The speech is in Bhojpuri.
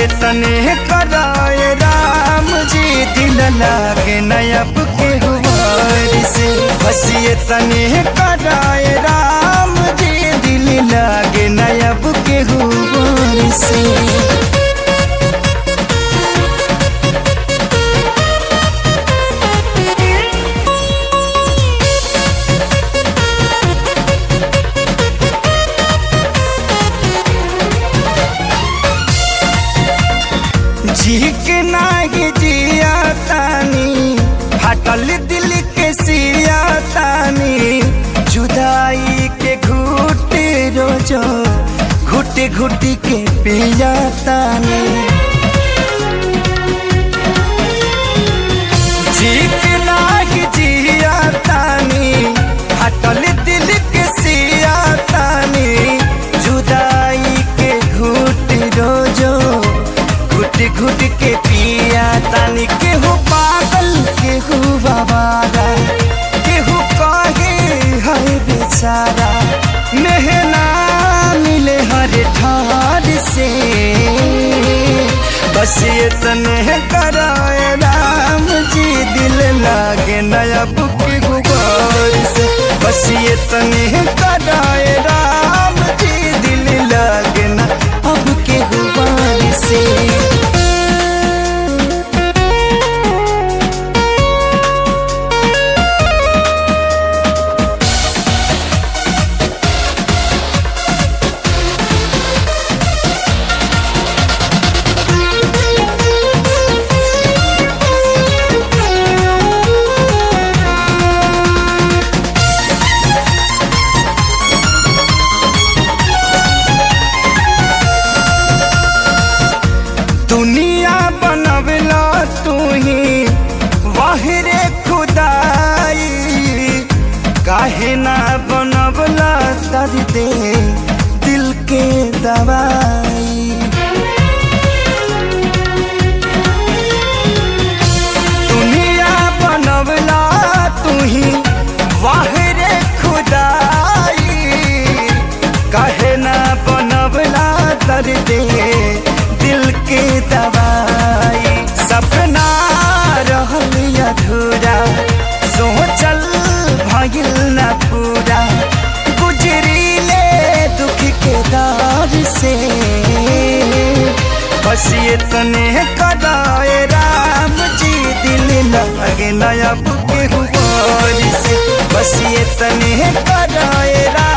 ये तने कराए राम जी दिल लागे नयब के हुआर से। बस ये तने कराए राम जी दिल लागे नयब के हुआर से। झीक नाही जिया तानी फाटल दिल के सिया तानी जुदाई के घुट रोजो घुट घुट के पिया तानी। झीक नाही जिया तानी फाटल दिल के सिया तानी जुदाई के घुट रोजो घुट घुट के पिया तानी। केहू पागल केहू बाबारा केहू कहे है बेचारा मेहना मिले हर ठार से। बस ये तने कराए राम जी दिल लागे नयब के गुबार से। बस ये तने कराए राम जी दिल लागे ना अब के गुबार से। दुनिया बनवला तू ही वाहिरे खुदाई काहे ना बनवला दर्द दिल के दवाई। दुनिया बनवला तू ही वाहिरे खुदाई काहे ना बनवला दर्द दिल के दवाई। सपना रहल अधूरा सोचल भइल न पूरा गुजरीले दुख के दौर से। बस ये तने कराए राम जी दिल लागे नयब के हुआर से। बस ये तने कराए राम